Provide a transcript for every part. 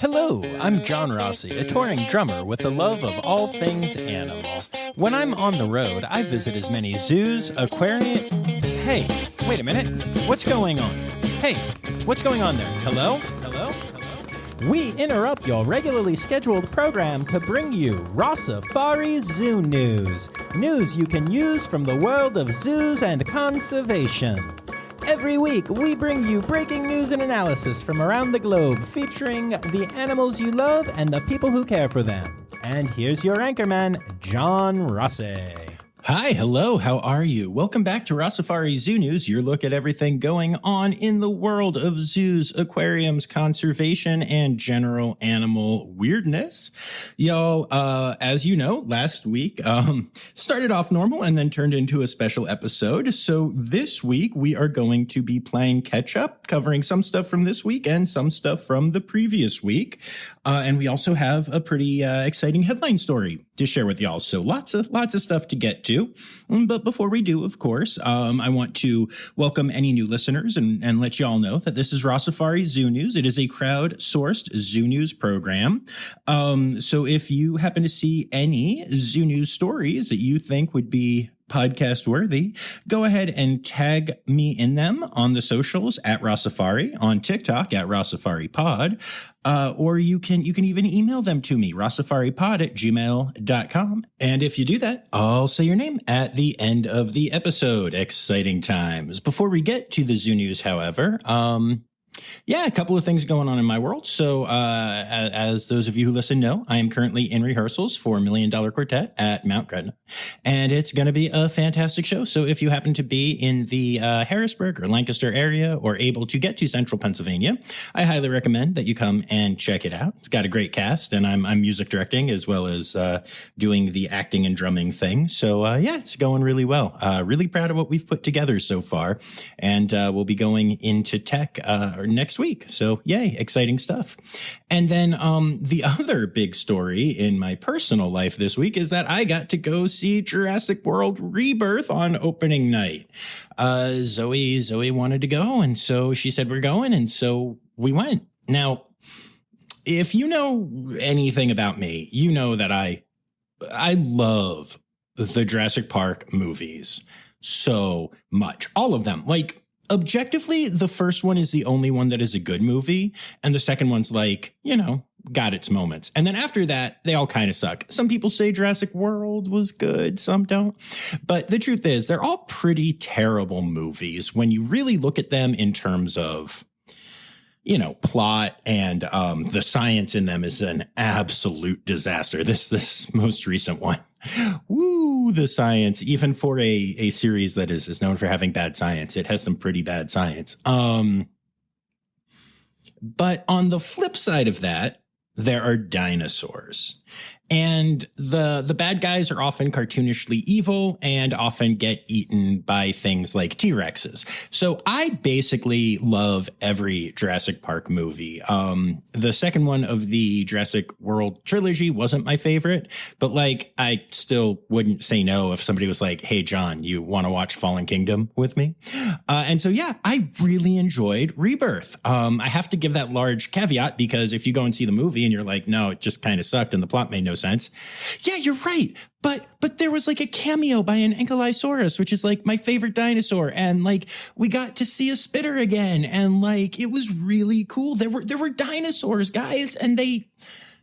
Hello, I'm John Rossi, a touring drummer with a love of all things animal. When I'm on the road, I visit as many zoos, aquariums... Hey, wait a minute. What's going on? Hey, what's going on there? Hello? Hello? Hello? We interrupt your regularly scheduled program to bring you Rossifari Zoo news. News you can use from the world of zoos and conservation. Every week, we bring you breaking news and analysis from around the globe, featuring the animals you love and the people who care for them. And here's your anchorman, John Rossi. Hi, hello, how are you? Welcome back to Rossifari Zoo News, your look at everything going on in the world of zoos, aquariums, conservation, and general animal weirdness. Y'all, as you know, last week started off normal and then turned into a special episode. So this week, we are going to be playing catch up, covering some stuff from this week and some stuff from the previous week. And we also have a pretty exciting headline story to share with y'all. So lots of stuff to get to. But before we do, of course, I want to welcome any new listeners and let y'all know that this is Rossifari Zoo News. It is a crowd-sourced zoo news program. So if you happen to see any zoo news stories that you think would be podcast worthy, go ahead and tag me in them on the socials at Rossifari, on TikTok at Rossifari Pod, or you can even email them to me, rossifaripod@gmail.com. And if you do that, I'll say your name at the end of the episode. Exciting times. Before we get to the zoo news, however, a couple of things going on in my world. So as those of you who listen know, I am currently in rehearsals for $1 Million Quartet at Mount Gretna, and it's going to be a fantastic show. So if you happen to be in the Harrisburg or Lancaster area or able to get to central Pennsylvania, I highly recommend that you come and check it out. It's got a great cast, and I'm music directing as well as doing the acting and drumming thing. So it's going really well. Really proud of what we've put together so far, and we'll be going into tech next week. So yay, exciting stuff. And then the other big story in my personal life this week is that I got to go see Jurassic World Rebirth on opening night. Zoe wanted to go, and so she said we're going, and so we went. Now, if you know anything about me, you know that I love the Jurassic Park movies so much. All of them. Like, objectively, the first one is the only one that is a good movie, and the second one's got its moments. And then after that, they all kind of suck. Some people say Jurassic World was good, some don't. But the truth is, they're all pretty terrible movies when you really look at them in terms of, plot, and the science in them is an absolute disaster. This most recent one. Woo, the science, even for a series that is known for having bad science, it has some pretty bad science. But on the flip side of that, there are dinosaurs. And the bad guys are often cartoonishly evil and often get eaten by things like T-Rexes. So I basically love every Jurassic Park movie. The second one of the Jurassic World trilogy wasn't my favorite, but I still wouldn't say no if somebody was like, hey, John, you want to watch Fallen Kingdom with me? And so, I really enjoyed Rebirth. I have to give that large caveat because if you go and see the movie and you're like, no, it just kind of sucked and the plot made no sense. Yeah, you're right. But there was a cameo by an Ankylosaurus, which is my favorite dinosaur. And we got to see a spitter again. And it was really cool. There were dinosaurs, guys. And they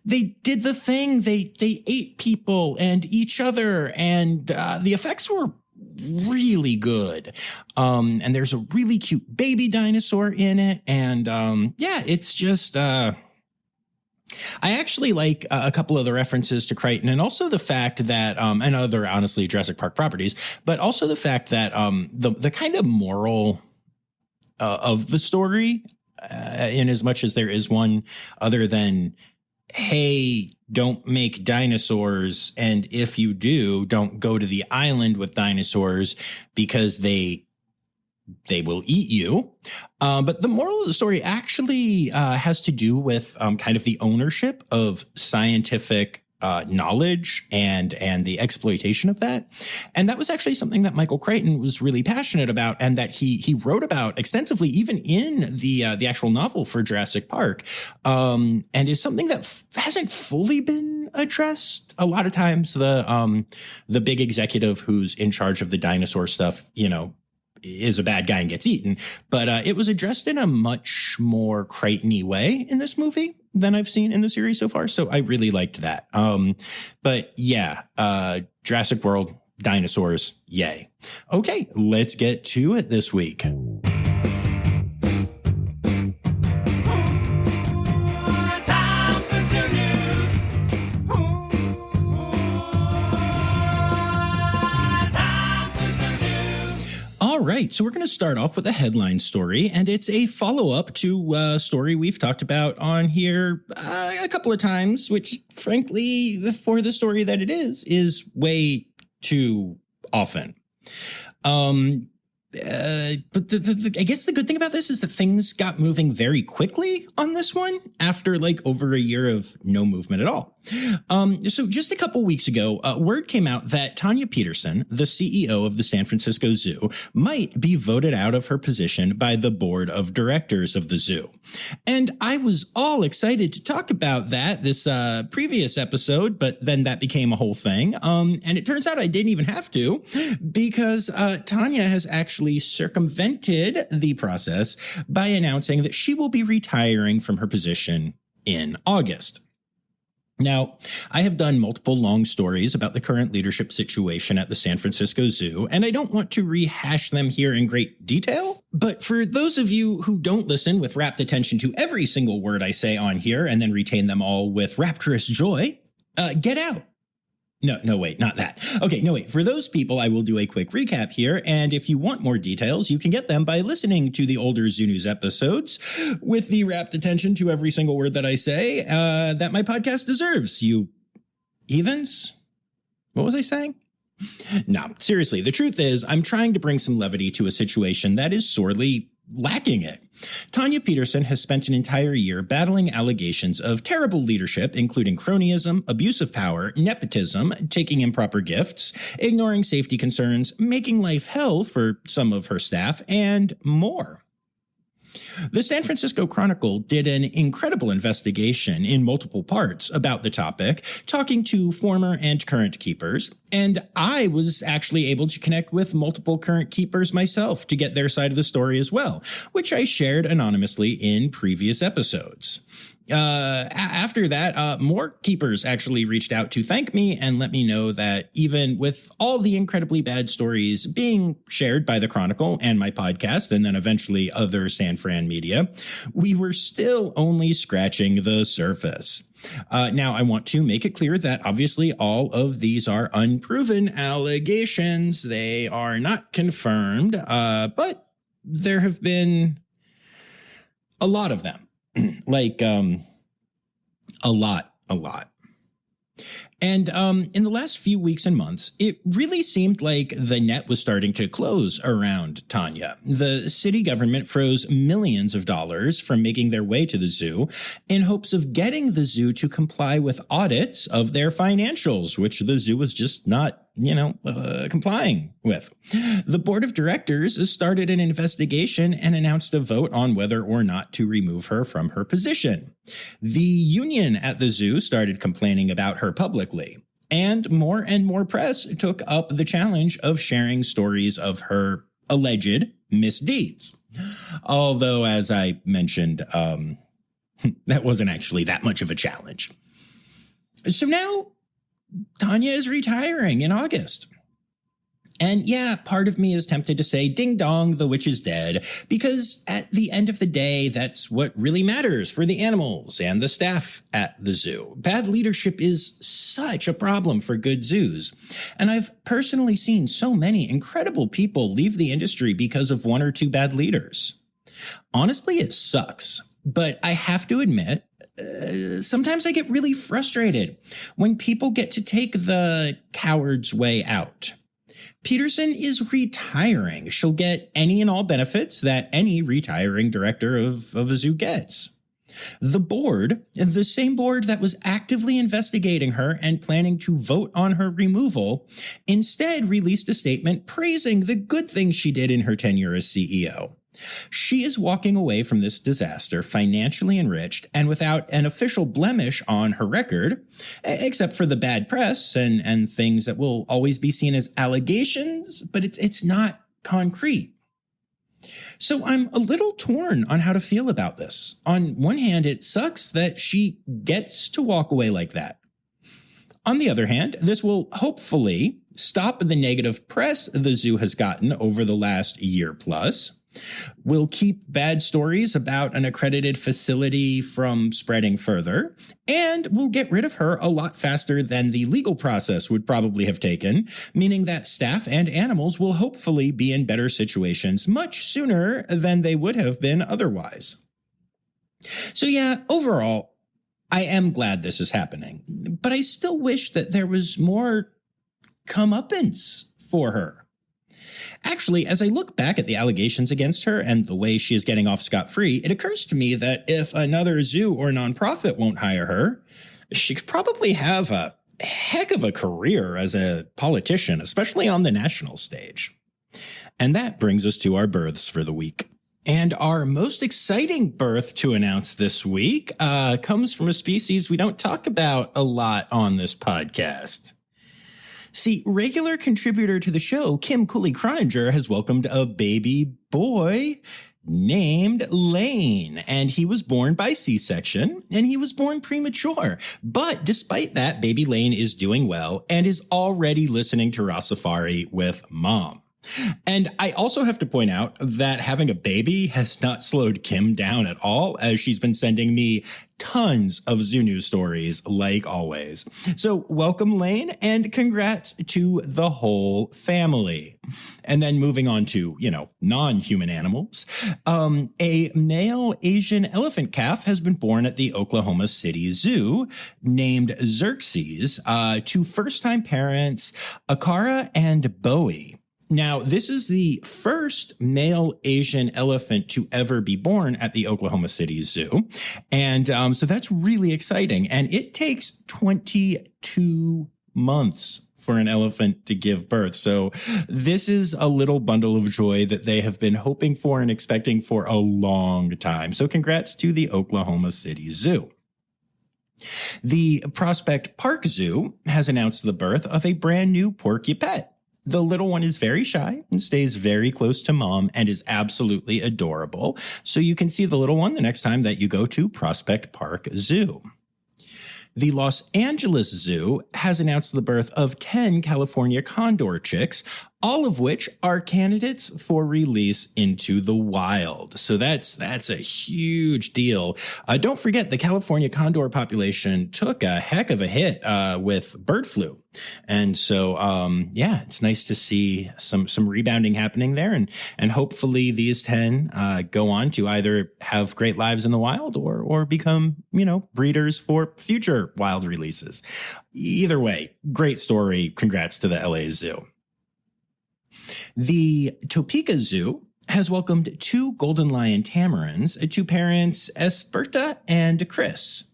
did the thing. They ate people and each other. And the effects were really good. And there's a really cute baby dinosaur in it. And it's just... I actually like a couple of the references to Crichton, and also the fact that, and other, honestly, Jurassic Park properties, but also the fact that the kind of moral of the story, in as much as there is one other than, hey, don't make dinosaurs, and if you do, don't go to the island with dinosaurs because they will eat you. But the moral of the story actually has to do with kind of the ownership of scientific knowledge and the exploitation of that. And that was actually something that Michael Crichton was really passionate about, and that he wrote about extensively, even in the actual novel for Jurassic Park, and is something that hasn't fully been addressed. A lot of times the big executive who's in charge of the dinosaur stuff, is a bad guy and gets eaten. But it was addressed in a much more Crichton-y way in this movie than I've seen in the series so far. So I really liked that. But yeah, Jurassic World, dinosaurs, yay. Okay, let's get to it this week. All right, so we're going to start off with a headline story, and it's a follow-up to a story we've talked about on here a couple of times, which, frankly, for the story that it is way too often. But I guess the good thing about this is that things got moving very quickly on this one after over a year of no movement at all. So just a couple weeks ago, word came out that Tanya Peterson, the CEO of the San Francisco Zoo, might be voted out of her position by the board of directors of the zoo. And I was all excited to talk about that this previous episode, but then that became a whole thing. And it turns out I didn't even have to, because Tanya has actually circumvented the process by announcing that she will be retiring from her position in August. Now, I have done multiple long stories about the current leadership situation at the San Francisco Zoo, and I don't want to rehash them here in great detail. But for those of you who don't listen with rapt attention to every single word I say on here and then retain them all with rapturous joy, get out. No, wait, not that. Okay, no, wait. For those people, I will do a quick recap here. And if you want more details, you can get them by listening to the older Zoo News episodes with the rapt attention to every single word that I say that my podcast deserves. You heathens? What was I saying? No, seriously, the truth is I'm trying to bring some levity to a situation that is sorely lacking it. Tanya Peterson has spent an entire year battling allegations of terrible leadership, including cronyism, abuse of power, nepotism, taking improper gifts, ignoring safety concerns, making life hell for some of her staff, and more. The San Francisco Chronicle did an incredible investigation in multiple parts about the topic, talking to former and current keepers, and I was actually able to connect with multiple current keepers myself to get their side of the story as well, which I shared anonymously in previous episodes. After that, more keepers actually reached out to thank me and let me know that even with all the incredibly bad stories being shared by the Chronicle and my podcast, and then eventually other San Fran media, we were still only scratching the surface. Now, I want to make it clear that obviously all of these are unproven allegations. They are not confirmed, but there have been a lot of them. A lot. And in the last few weeks and months, it really seemed like the net was starting to close around Tanya. The city government froze millions of dollars from making their way to the zoo in hopes of getting the zoo to comply with audits of their financials, which the zoo was just not complying with. The board of directors started an investigation and announced a vote on whether or not to remove her from her position. The union at the zoo started complaining about her publicly, and more press took up the challenge of sharing stories of her alleged misdeeds. Although, as I mentioned, that wasn't actually that much of a challenge. So now Tanya is retiring in August. And yeah, part of me is tempted to say, ding dong, the witch is dead, because at the end of the day, that's what really matters for the animals and the staff at the zoo. Bad leadership is such a problem for good zoos. And I've personally seen so many incredible people leave the industry because of one or two bad leaders. Honestly, it sucks, but I have to admit, sometimes I get really frustrated when people get to take the coward's way out. Peterson is retiring. She'll get any and all benefits that any retiring director of a zoo gets. The board, the same board that was actively investigating her and planning to vote on her removal, instead released a statement praising the good things she did in her tenure as CEO. She is walking away from this disaster financially enriched and without an official blemish on her record, except for the bad press and things that will always be seen as allegations, but it's not concrete. So I'm a little torn on how to feel about this. On one hand, it sucks that she gets to walk away like that. On the other hand, this will hopefully stop the negative press the zoo has gotten over the last year plus. We'll keep bad stories about an accredited facility from spreading further, and we'll get rid of her a lot faster than the legal process would probably have taken, meaning that staff and animals will hopefully be in better situations much sooner than they would have been otherwise. So yeah, overall, I am glad this is happening, but I still wish that there was more comeuppance for her. Actually, as I look back at the allegations against her and the way she is getting off scot-free, it occurs to me that if another zoo or nonprofit won't hire her, she could probably have a heck of a career as a politician, especially on the national stage. And that brings us to our births for the week. And our most exciting birth to announce this week comes from a species we don't talk about a lot on this podcast. See, regular contributor to the show, Kim Cooley-Croninger, has welcomed a baby boy named Lane, and he was born by C-section, and he was born premature. But despite that, baby Lane is doing well and is already listening to Rossifari with Mom. And I also have to point out that having a baby has not slowed Kim down at all, as she's been sending me tons of zoo news stories, like always. So welcome, Lane, and congrats to the whole family. And then moving on to, non-human animals, a male Asian elephant calf has been born at the Oklahoma City Zoo named Xerxes to first-time parents Akara and Bowie. Now, this is the first male Asian elephant to ever be born at the Oklahoma City Zoo. And so that's really exciting. And it takes 22 months for an elephant to give birth. So this is a little bundle of joy that they have been hoping for and expecting for a long time. So congrats to the Oklahoma City Zoo. The Prospect Park Zoo has announced the birth of a brand new porcupet. The little one is very shy and stays very close to Mom and is absolutely adorable. So you can see the little one the next time that you go to Prospect Park Zoo. The Los Angeles Zoo has announced the birth of 10 California condor chicks, all of which are candidates for release into the wild. So that's a huge deal. Don't forget, the California condor population took a heck of a hit with bird flu. And so, it's nice to see some rebounding happening there. And hopefully these 10 go on to either have great lives in the wild or become, breeders for future wild releases. Either way, great story. Congrats to the LA Zoo. The Topeka Zoo has welcomed 2 golden lion tamarins to parents Esperta and Chris.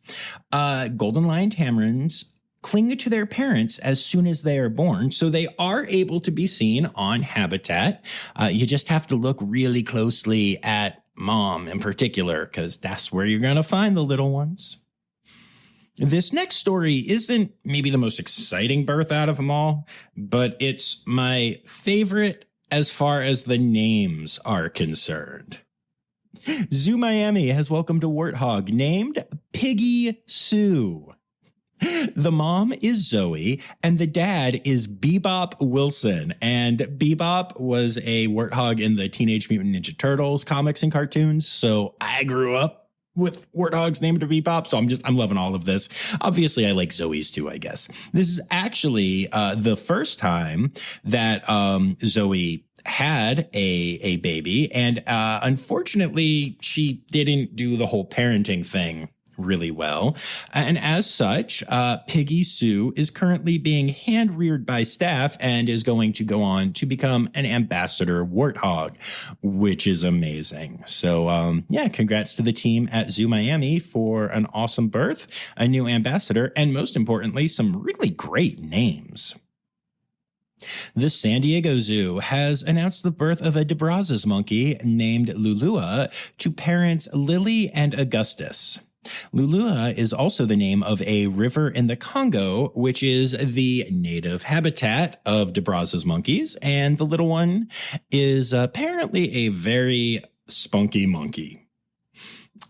Golden lion tamarins cling to their parents as soon as they are born, so they are able to be seen on habitat. You just have to look really closely at Mom in particular, because that's where you're going to find the little ones. This next story isn't maybe the most exciting birth out of them all, but it's my favorite as far as the names are concerned. Zoo Miami has welcomed a warthog named Piggy Sue. The mom is Zoe, and the dad is Bebop Wilson. And Bebop was a warthog in the Teenage Mutant Ninja Turtles comics and cartoons, so I grew up with warthogs named Bebop, so I'm loving all of this. Obviously, I like Zoe's too, I guess. This is actually the first time that Zoe had a baby, and unfortunately, she didn't do the whole parenting thing really well. And as such, Piggy Sue is currently being hand-reared by staff and is going to go on to become an ambassador warthog, which is amazing. So, congrats to the team at Zoo Miami for an awesome birth, a new ambassador, and most importantly, some really great names. The San Diego Zoo has announced the birth of a DeBrazos monkey named Lulua to parents Lily and Augustus. Lulua is also the name of a river in the Congo, which is the native habitat of DeBrazos monkeys, and the little one is apparently a very spunky monkey.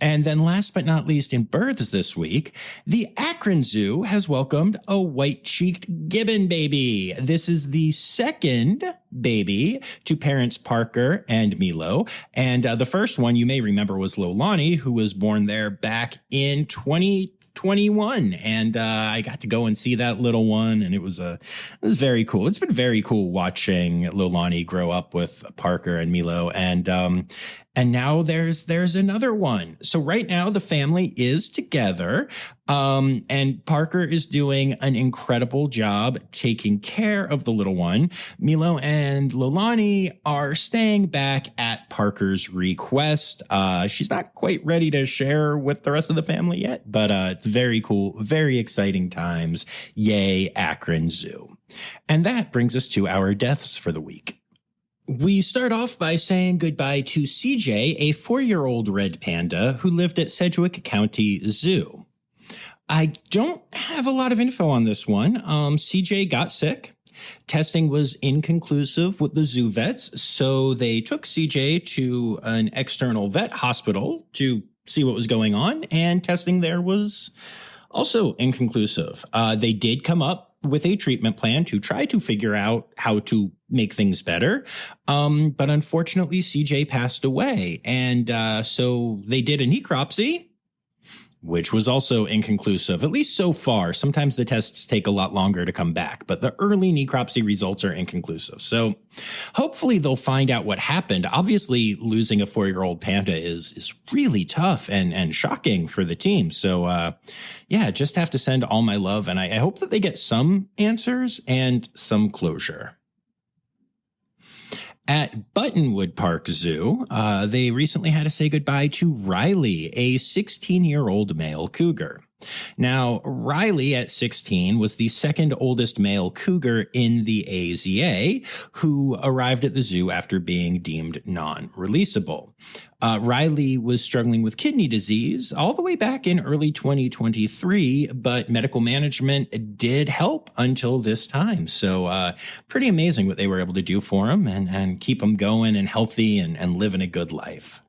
And then last but not least in births this week, the Akron Zoo has welcomed a white-cheeked gibbon baby. This is the second baby to parents Parker and Milo. And the first one you may remember was Lolani, who was born there back in 2021. And I got to go and see that little one, and it was very cool. It's been very cool watching Lolani grow up with Parker and Milo. And now there's another one. So right now the family is together, and Parker is doing an incredible job taking care of the little one. Milo and Lolani are staying back at Parker's request. She's not quite ready to share with the rest of the family yet, but it's very cool, very exciting times. Yay, Akron Zoo. And that brings us to our deaths for the week. We start off by saying goodbye to CJ, a 4-year-old red panda who lived at Sedgwick County Zoo. I don't have a lot of info on this one. CJ got sick. Testing was inconclusive with the zoo vets, so they took CJ to an external vet hospital to see what was going on, and testing there was also inconclusive. They did come up with a treatment plan to try to figure out how to make things better. But unfortunately, CJ passed away. And so they did a necropsy, which was also inconclusive, at least so far. Sometimes the tests take a lot longer to come back, but the early necropsy results are inconclusive. So hopefully they'll find out what happened. Obviously, losing a 4-year-old panda is really tough and shocking for the team. So just have to send all my love. And I hope that they get some answers and some closure. At Buttonwood Park Zoo, they recently had to say goodbye to Riley, a 16-year-old male cougar. Now, Riley at 16 was the second oldest male cougar in the AZA, who arrived at the zoo after being deemed non-releasable. Riley was struggling with kidney disease all the way back in early 2023, but medical management did help until this time. So pretty amazing what they were able to do for him and keep him going and healthy and living a good life.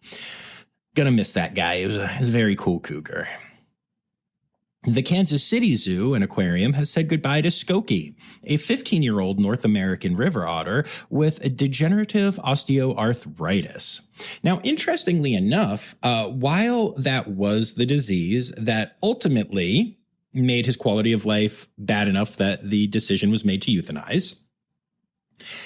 Gonna miss that guy. He was a very cool cougar. The Kansas City Zoo and Aquarium has said goodbye to Skokie, a 15-year-old North American river otter with a degenerative osteoarthritis. Now, interestingly enough, while that was the disease that ultimately made his quality of life bad enough that the decision was made to euthanize,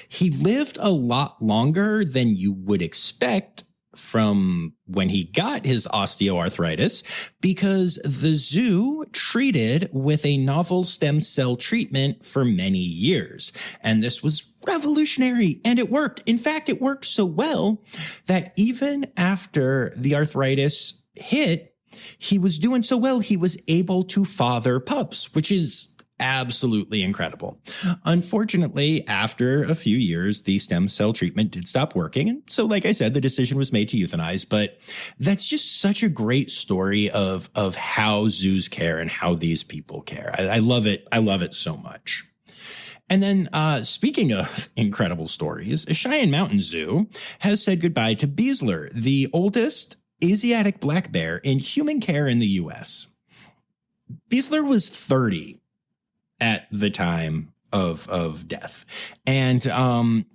he lived a lot longer than you would expect from when he got his osteoarthritis, because the zoo treated with a novel stem cell treatment for many years. And this was revolutionary, and it worked. In fact, it worked so well that even after the arthritis hit, he was doing so well, he was able to father pups, which is absolutely incredible. Unfortunately, after a few years, the stem cell treatment did stop working. And so, like I said, the decision was made to euthanize. But that's just such a great story of how zoos care and how these people care. I love it. I love it so much. And then speaking of incredible stories, Cheyenne Mountain Zoo has said goodbye to Beasler, the oldest Asiatic black bear in human care in the U.S. Beasler was 30 at the time of death. And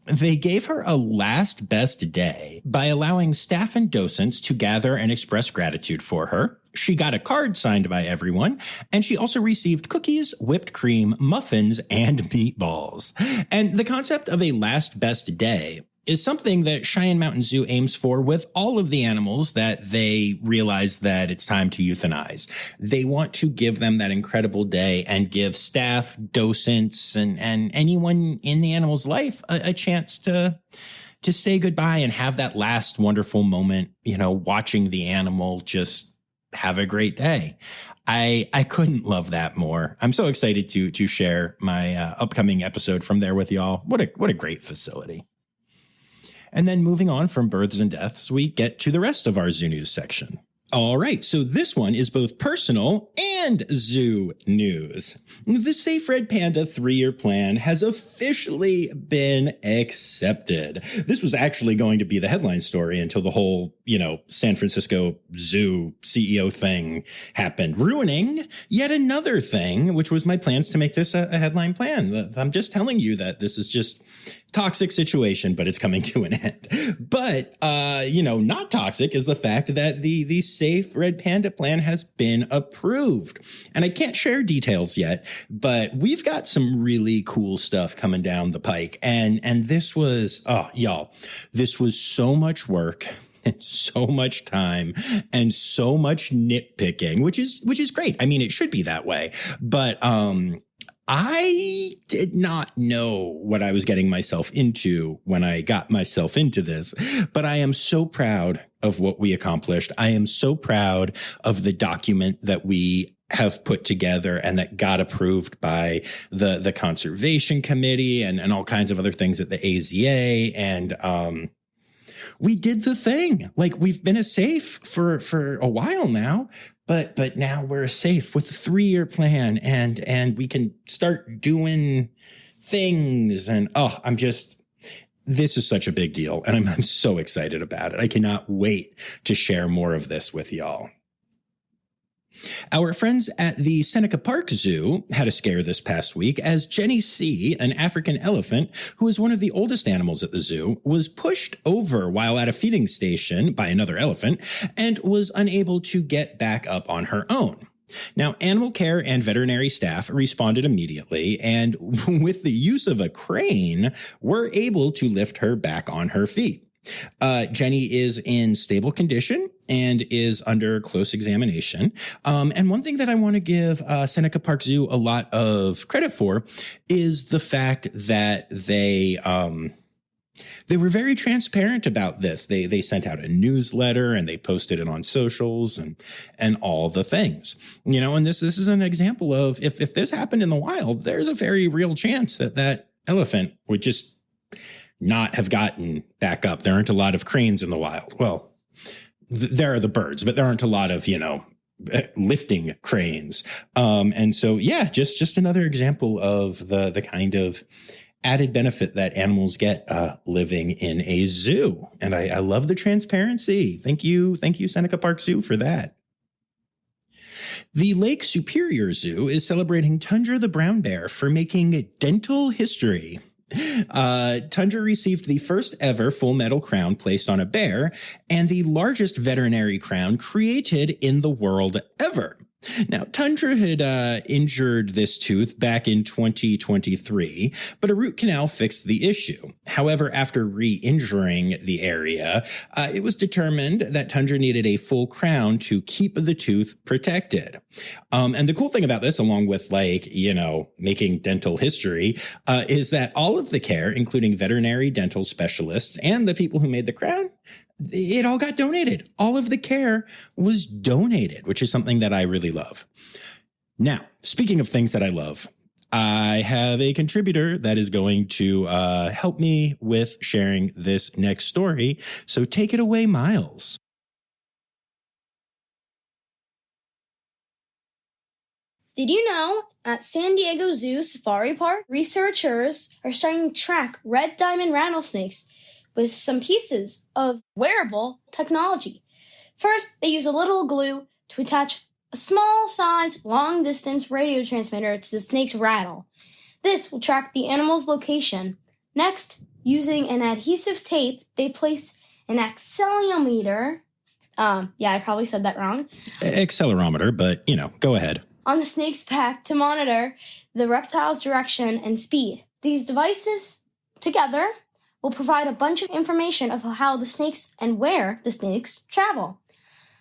they gave her a last best day by allowing staff and docents to gather and express gratitude for her. She got a card signed by everyone, and she also received cookies, whipped cream, muffins, and meatballs. And the concept of a last best day is something that Cheyenne Mountain Zoo aims for with all of the animals that they realize that it's time to euthanize. They want to give them that incredible day and give staff, docents, and anyone in the animal's life a chance to say goodbye and have that last wonderful moment, watching the animal just have a great day. I couldn't love that more. I'm so excited to share my upcoming episode from there with y'all. What a great facility. And then moving on from births and deaths, we get to the rest of our zoo news section. All right, so this one is both personal and zoo news. The SAFE Red Panda 3-year plan has officially been accepted. This was actually going to be the headline story until the whole, San Francisco Zoo CEO thing happened, ruining yet another thing, which was my plans to make this a headline plan. I'm just telling you that this is just toxic situation, but it's coming to an end. But, not toxic is the fact that the SAFE Red Panda plan has been approved. And I can't share details yet, but we've got some really cool stuff coming down the pike. And this was, this was so much work and so much time and so much nitpicking, which is great. I mean, it should be that way. But, I did not know what I was getting myself into when I got myself into this, but I am so proud of what we accomplished. I am so proud of the document that we have put together and that got approved by the Conservation Committee and all kinds of other things at the AZA. And we did the thing. Like, we've been a SAFE for a while now. But now we're safe with a 3-year plan and we can start doing things. And this is such a big deal. And I'm so excited about it. I cannot wait to share more of this with y'all. Our friends at the Seneca Park Zoo had a scare this past week as Jenny C., an African elephant who is one of the oldest animals at the zoo, was pushed over while at a feeding station by another elephant and was unable to get back up on her own. Now, animal care and veterinary staff responded immediately and, with the use of a crane, were able to lift her back on her feet. Jenny is in stable condition and is under close examination. And one thing that I want to give Seneca Park Zoo a lot of credit for is the fact that they were very transparent about this. They sent out a newsletter and they posted it on socials and all the things. And this is an example of if this happened in the wild, there's a very real chance that elephant would just not have gotten back up. There aren't a lot of cranes in the wild. Well, there are the birds, but there aren't a lot of, lifting cranes. And so, just another example of the kind of added benefit that animals get living in a zoo. And I love the transparency. Thank you, Seneca Park Zoo, for that. The Lake Superior Zoo is celebrating Tundra the brown bear for making dental history. Tundra received the first ever full metal crown placed on a bear and the largest veterinary crown created in the world ever. Now, Tundra had injured this tooth back in 2023, but a root canal fixed the issue. However, after re-injuring the area, it was determined that Tundra needed a full crown to keep the tooth protected. And the cool thing about this, along with making dental history, is that all of the care, including veterinary dental specialists and the people who made the crown, it all got donated. All of the care was donated, which is something that I really love. Now, speaking of things that I love, I have a contributor that is going to help me with sharing this next story. So take it away, Miles. Did you know at San Diego Zoo Safari Park, researchers are starting to track red diamond rattlesnakes with some pieces of wearable technology. First, they use a little glue to attach a small-sized, long-distance radio transmitter to the snake's rattle. This will track the animal's location. Next, using an adhesive tape, they place an accelerometer. I probably said that wrong. Accelerometer, but, go ahead. On the snake's back to monitor the reptile's direction and speed. These devices together will provide a bunch of information of how the snakes and where the snakes travel.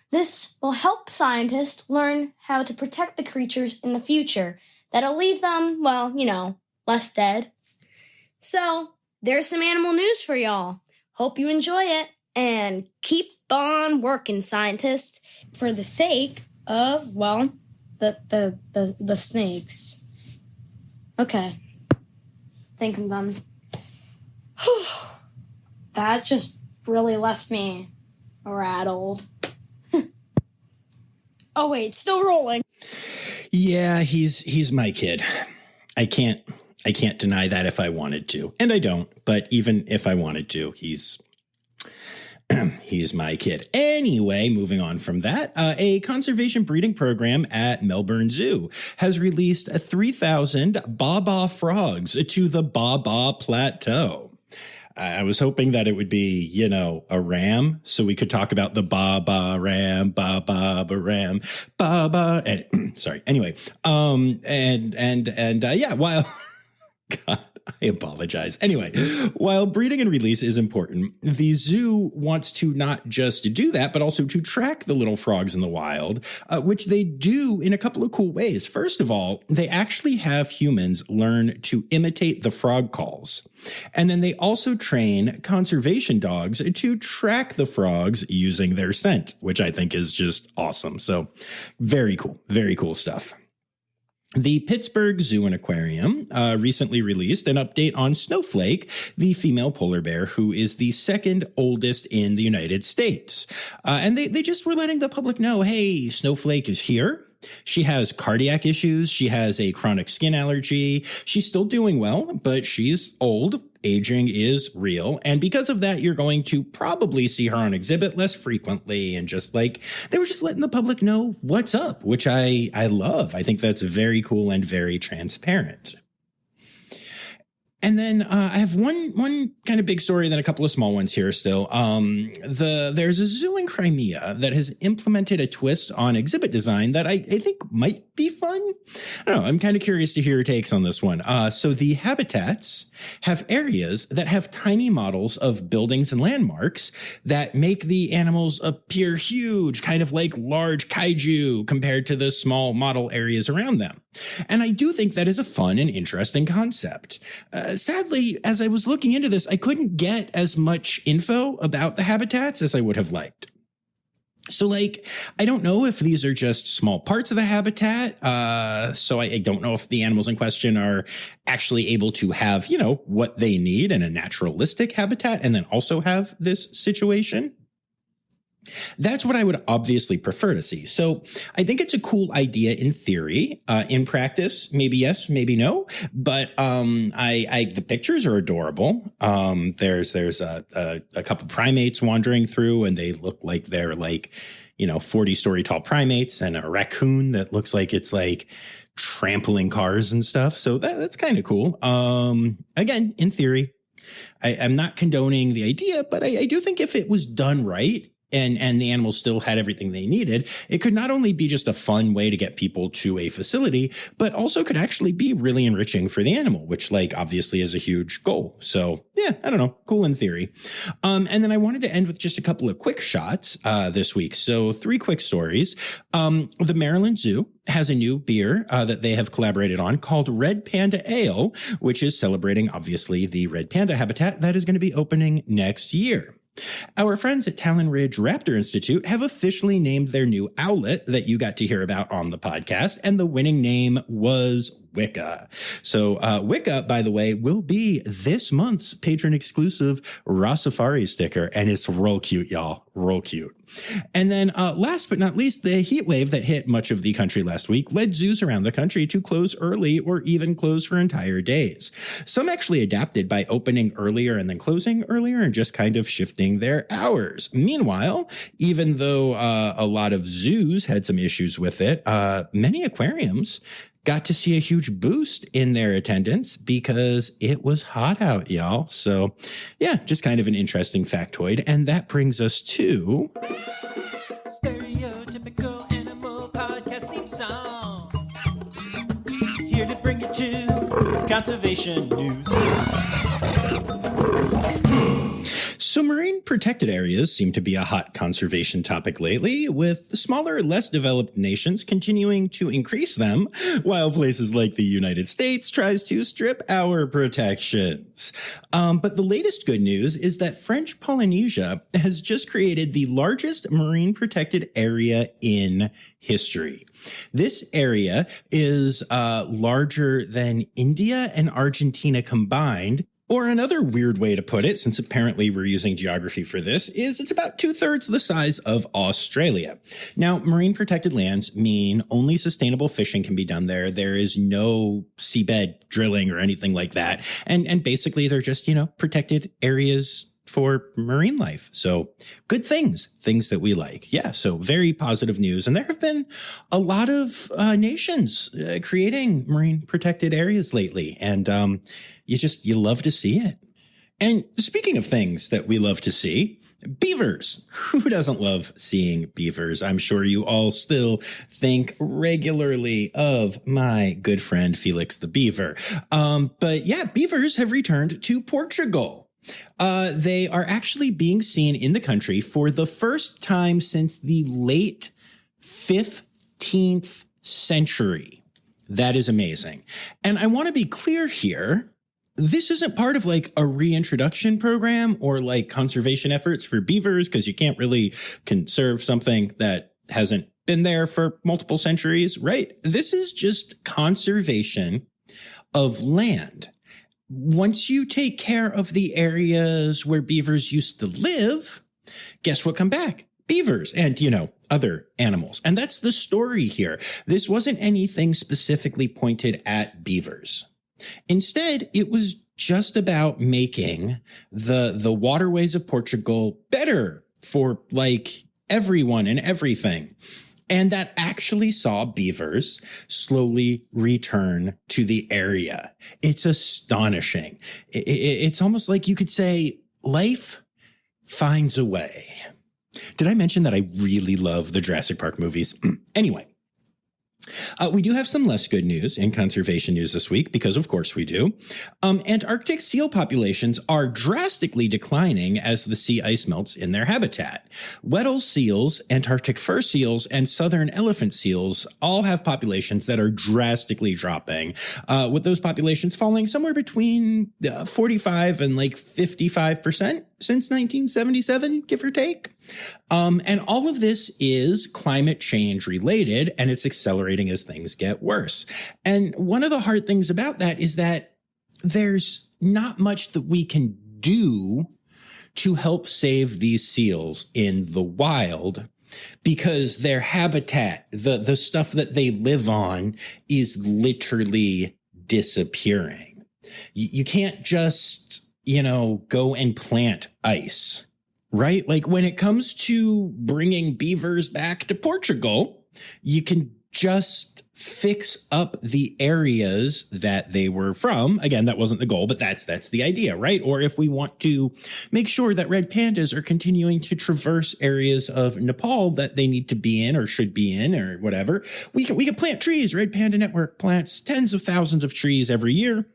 This will help scientists learn how to protect the creatures in the future that'll leave them, less dead. So, there's some animal news for y'all. Hope you enjoy it, and keep on working, scientists, for the sake of, the snakes. Okay. Think I'm done. That just really left me rattled. Oh wait, still rolling. Yeah, he's my kid. I can't deny that if I wanted to. And I don't, but even if I wanted to, he's my kid. Anyway, moving on from that, a conservation breeding program at Melbourne Zoo has released 3,000 baa frogs to the Baa Plateau. I was hoping that it would be, a ram, so we could talk about the Baa ram, Baa ram, Baa. And sorry. Anyway, while God, I apologize. Anyway, while breeding and release is important, the zoo wants to not just do that, but also to track the little frogs in the wild, which they do in a couple of cool ways. First of all, they actually have humans learn to imitate the frog calls. And then they also train conservation dogs to track the frogs using their scent, which I think is just awesome. So very cool stuff. The Pittsburgh Zoo and Aquarium recently released an update on Snowflake, the female polar bear, who is the second oldest in the United States. And they just were letting the public know, hey, Snowflake is here. She has cardiac issues. She has a chronic skin allergy. She's still doing well, but she's old. Aging is real. And because of that, you're going to probably see her on exhibit less frequently. And they were just letting the public know what's up, which I love. I think that's very cool and very transparent. And then I have one kind of big story, then a couple of small ones here still. There's a zoo in Crimea that has implemented a twist on exhibit design that I think might be fun. I don't know. I'm kind of curious to hear your takes on this one. So the habitats have areas that have tiny models of buildings and landmarks that make the animals appear huge, kind of like large kaiju compared to the small model areas around them. And I do think that is a fun and interesting concept. Sadly, as I was looking into this, I couldn't get as much info about the habitats as I would have liked. So, I don't know if these are just small parts of the habitat. So I don't know if the animals in question are actually able to have, what they need in a naturalistic habitat and then also have this situation. That's what I would obviously prefer to see. So I think it's a cool idea in theory. In practice, maybe yes, maybe no. But the pictures are adorable. There's a couple primates wandering through, and they look like they're 40-story tall primates, and a raccoon that looks like it's trampling cars and stuff. So that's kind of cool. Again, in theory, I'm not condoning the idea, but I do think if it was done right, and the animals still had everything they needed, it could not only be just a fun way to get people to a facility, but also could actually be really enriching for the animal, which obviously is a huge goal. So yeah, I don't know, cool in theory. And then I wanted to end with just a couple of quick shots this week. So 3 quick stories. The Maryland Zoo has a new beer that they have collaborated on called Red Panda Ale, which is celebrating obviously the red panda habitat that is going to be opening next year. Our friends at Talon Ridge Raptor Institute have officially named their new owlet that you got to hear about on the podcast, and the winning name was Wicca. So Wicca, by the way, will be this month's patron exclusive Rossifari sticker, and it's real cute, y'all. Real cute. And then last but not least, the heat wave that hit much of the country last week led zoos around the country to close early or even close for entire days. Some actually adapted by opening earlier and then closing earlier and just kind of shifting their hours. Meanwhile, even though a lot of zoos had some issues with it, many aquariums got to see a huge boost in their attendance because it was hot out, y'all. So yeah, just kind of an interesting factoid. And that brings us to Stereotypical Animal Podcast theme song. Here to bring you to conservation news. So marine protected areas seem to be a hot conservation topic lately, with the smaller, less developed nations continuing to increase them, while places like the United States tries to strip our protections. But the latest good news is that French Polynesia has just created the largest marine protected area in history. This area is larger than India and Argentina combined. Or another weird way to put it, since apparently we're using geography for this, is it's about 2/3 the size of Australia. Now, marine protected lands mean only sustainable fishing can be done there. There is no seabed drilling or anything like that. And basically they're just, protected areas for marine life. So good things that we like. Yeah, so very positive news. And there have been a lot of nations creating marine protected areas lately. And you love to see it. And speaking of things that we love to see, beavers. Who doesn't love seeing beavers? I'm sure you all still think regularly of my good friend Felix the beaver. But yeah, beavers have returned to Portugal. They are actually being seen in the country for the first time since the late 15th century. That is amazing. And I want to be clear here. This isn't part of like a reintroduction program or like conservation efforts for beavers, because you can't really conserve something that hasn't been there for multiple centuries, right? This is just conservation of land. Once you take care of the areas where beavers used to live, guess what come back? Beavers and, other animals. And that's the story here. This wasn't anything specifically pointed at beavers. Instead, it was just about making the waterways of Portugal better for like everyone and everything. And that actually saw beavers slowly return to the area. It's astonishing. It's almost like you could say life finds a way. Did I mention that I really love the Jurassic Park movies? Anyway. We do have some less good news in conservation news this week, because of course we do. Antarctic seal populations are drastically declining as the sea ice melts in their habitat. Weddell seals, Antarctic fur seals, and southern elephant seals all have populations that are drastically dropping, with those populations falling somewhere between 45 and like 55% since 1977, give or take. And all of this is climate change related, and it's accelerating as things get worse. And one of the hard things about that is that there's not much that we can do to help save these seals in the wild, because their habitat, the stuff that they live on, is literally disappearing. You can't just, go and plant ice. Right? Like when it comes to bringing beavers back to Portugal, you can just fix up the areas that they were from. Again, that wasn't the goal, but that's the idea, right? Or if we want to make sure that red pandas are continuing to traverse areas of Nepal that they need to be in or should be in or whatever, we can plant trees. Red Panda Network plants tens of thousands of trees every year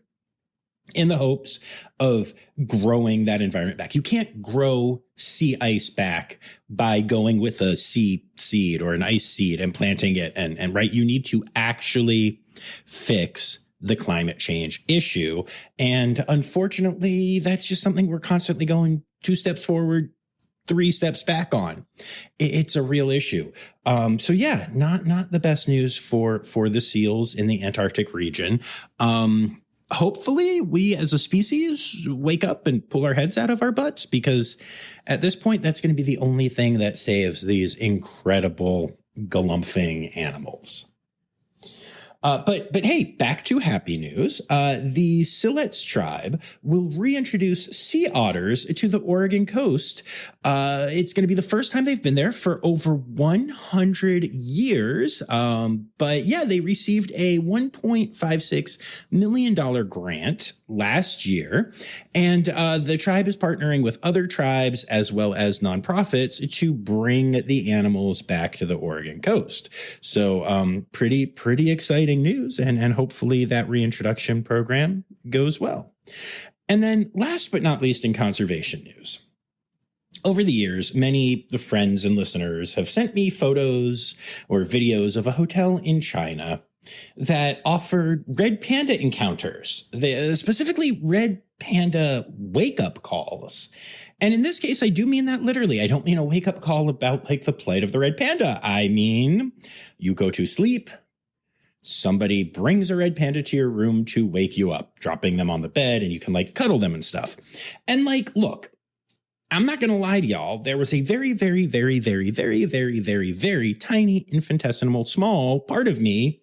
in the hopes of growing that environment back. You can't grow sea ice back by going with a sea seed or an ice seed and planting it. And right, you need to actually fix the climate change issue. And unfortunately, that's just something we're constantly going 2 steps forward, 3 steps back on. It's a real issue. So yeah, not the best news for the seals in the Antarctic region. Hopefully we as a species wake up and pull our heads out of our butts, because at this point, that's going to be the only thing that saves these incredible galumphing animals. But hey, back to happy news. The Siletz tribe will reintroduce sea otters to the Oregon coast. It's going to be the first time they've been there for over 100 years. But yeah, they received a $1.56 million grant last year. And the tribe is partnering with other tribes as well as nonprofits to bring the animals back to the Oregon coast. So pretty exciting news, and hopefully that reintroduction program goes well. And then last but not least in conservation news, over the years, many the friends and listeners have sent me photos or videos of a hotel in China that offered red panda encounters, specifically red panda wake-up calls. And in this case, I do mean that literally. I don't mean a wake-up call about like the plight of the red panda. I mean, you go to sleep, somebody brings a red panda to your room to wake you up, dropping them on the bed, and you can like cuddle them and stuff. And like, look, I'm not going to lie to y'all. There was a very, very, very, very, very, very, very, very tiny, infinitesimal, small part of me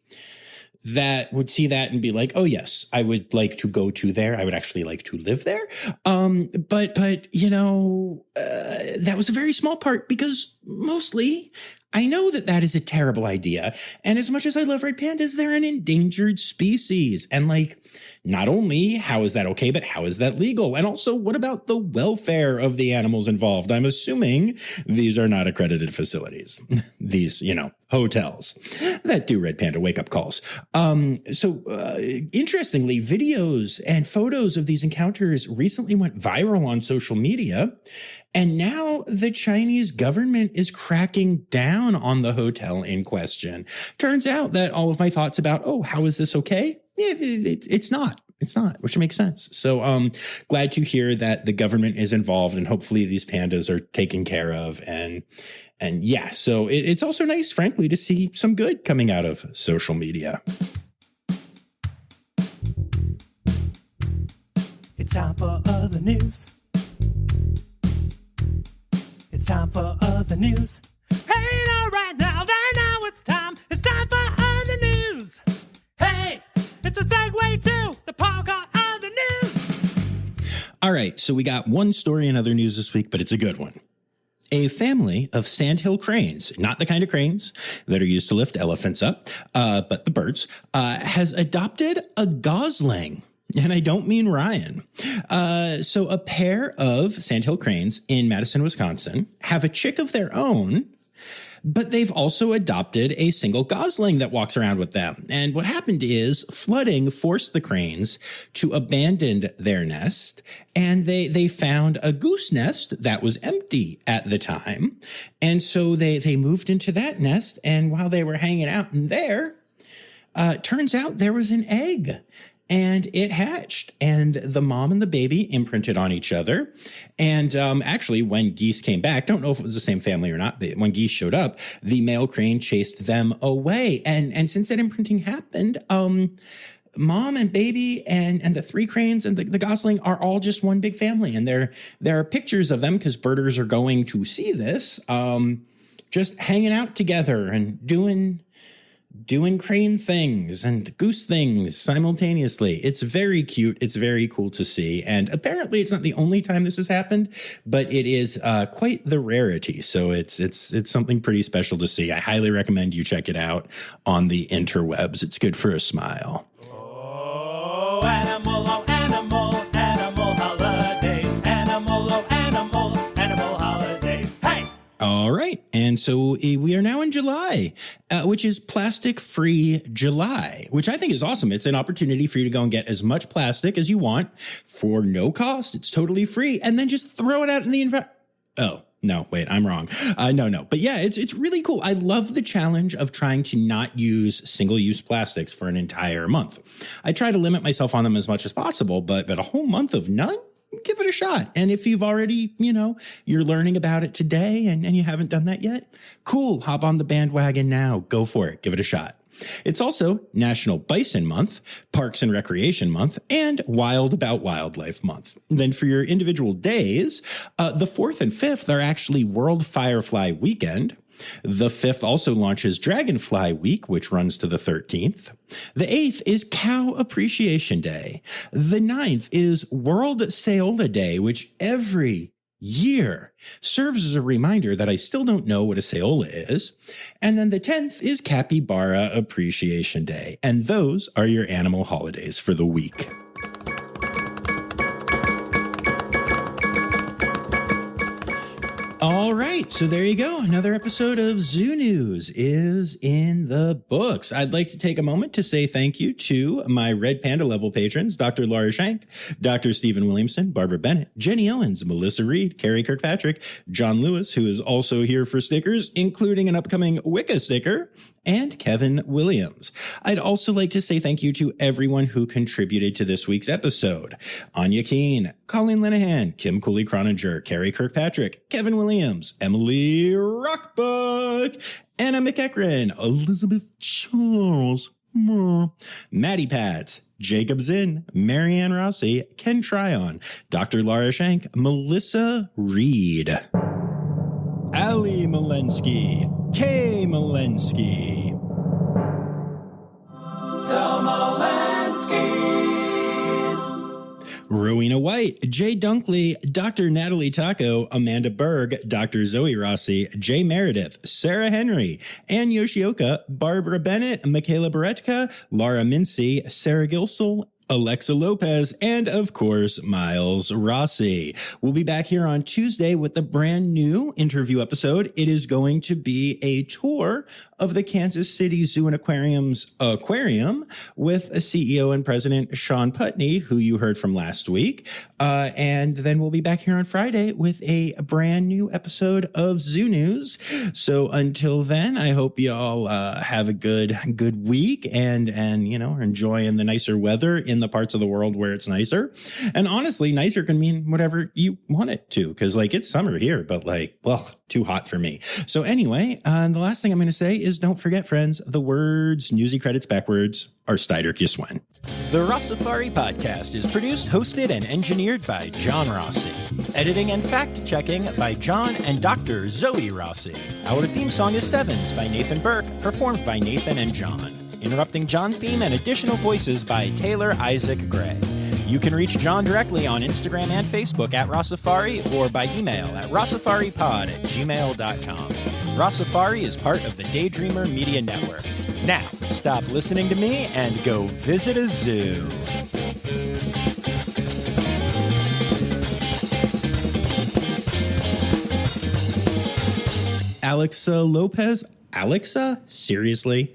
that would see that and be like, oh, yes, I would like to go to there. I would actually like to live there. But you know, that was a very small part because mostly I know that that is a terrible idea. And as much as I love red pandas, they're an endangered species. And like, not only how is that okay, but how is that legal? And also, what about the welfare of the animals involved? I'm assuming these are not accredited facilities. These, you know, hotels that do red panda wake-up calls. Interestingly, videos and photos of these encounters recently went viral on social media. And now the Chinese government is cracking down on the hotel in question. Turns out that all of my thoughts about, oh, how is this okay? It's not. It's not, which makes sense. So glad to hear that the government is involved and hopefully these pandas are taken care of. And yeah, so it's also nice, frankly, to see some good coming out of social media. It's time for other news. It's time for other news. Hey, now, right now, it's time. It's time for other news. Hey, it's a segue to the park on other news. All right, so we got one story in other news this week, but it's a good one. A family of sandhill cranes, not the kind of cranes that are used to lift elephants up, but the birds, has adopted a gosling. And I don't mean Ryan. So a pair of sandhill cranes in Madison, Wisconsin have a chick of their own, but they've also adopted a single gosling that walks around with them. And what happened is flooding forced the cranes to abandon their nest, and they found a goose nest that was empty at the time. And so they moved into that nest, and while they were hanging out in there, turns out there was an egg. And it hatched, and the mom and the baby imprinted on each other. And actually, when geese came back, don't know if it was the same family or not, but when geese showed up, the male crane chased them away. And since that imprinting happened, mom and baby and the three cranes and the gosling are all just one big family. And there are pictures of them because birders are going to see this, just hanging out together and doing crane things and goose things simultaneously. It's very cute. It's very cool to see. And apparently it's not the only time this has happened, but it is quite the rarity. So it's something pretty special to see. I highly recommend you check it out on the interwebs. It's good for a smile. Oh, animal, holidays. Animal holidays. Hey! All right. And so we are now in July, which is Plastic-Free July, which I think is awesome. It's an opportunity for you to go and get as much plastic as you want for no cost. It's totally free. And then just throw it out in the environment. Oh, no, wait, I'm wrong. No. But yeah, it's really cool. I love the challenge of trying to not use single-use plastics for an entire month. I try to limit myself on them as much as possible, but a whole month of none? Give it a shot. And if you've already, you're learning about it today and you haven't done that yet, cool. Hop on the bandwagon now. Go for it. Give it a shot. It's also National Bison Month, Parks and Recreation Month, and Wild About Wildlife Month. Then for your individual days, the 4th and 5th are actually World Firefly Weekend. The 5th also launches Dragonfly Week, which runs to the 13th. The 8th is Cow Appreciation Day. The 9th is World Saola Day, which every year serves as a reminder that I still don't know what a Saola is. And then the 10th is Capybara Appreciation Day. And those are your animal holidays for the week. All All right, so there you go. Another episode of Zoo News is in the books. I'd like to take a moment to say thank you to my Red Panda level patrons, Dr. Laura Shank, Dr. Stephen Williamson, Barbara Bennett, Jenny Owens, Melissa Reed, Carrie Kirkpatrick, John Lewis, who is also here for stickers, including an upcoming Wicca sticker, and Kevin Williams. I'd also like to say thank you to everyone who contributed to this week's episode. Anya Keene, Colleen Linehan, Kim Cooley-Croninger, Carrie Kirkpatrick, Kevin Williams, Emily Rockbuck, Anna McEachran, Elizabeth Charles, Maddie Pats, Jacob Zinn, Marianne Rossi, Ken Tryon, Dr. Laura Shank, Melissa Reed, Ali Malensky, Kay Malensky, The Malenskys, Rowena White, Jay Dunkley, Dr. Natalie Taco, Amanda Berg, Dr. Zoe Rossi, Jay Meredith, Sarah Henry, Ann Yoshioka, Barbara Bennett, Michaela Beretka, Laura Mincy, Sarah Gilsel, Alexa Lopez, and of course, Miles Rossi. We'll be back here on Tuesday with a brand new interview episode. It is going to be a tour of the Kansas City Zoo and Aquarium's aquarium with a CEO and President Sean Putney, who you heard from last week. And then we'll be back here on Friday with a brand new episode of Zoo News. So until then, I hope you all have a good week and are enjoying the nicer weather in the parts of the world where it's nicer. And honestly, nicer can mean whatever you want it to, because it's summer here, but too hot for me. So anyway, the last thing I'm going to say is don't forget, friends, the words newsy credits backwards are Steiderkiswen. The Rossifari podcast is produced, hosted, and engineered by John Rossi. Editing and fact-checking by John and Dr. Zoe Rossi. Our theme song is Sevens by Nathan Burke, performed by Nathan and John. Interrupting John theme and additional voices by Taylor Isaac Gray. You can reach John directly on Instagram and Facebook at Rossifari or by email at rossifaripod@gmail.com. Rossifari is part of the Daydreamer Media Network. Now, stop listening to me and go visit a zoo. Alexa Lopez? Alexa? Seriously?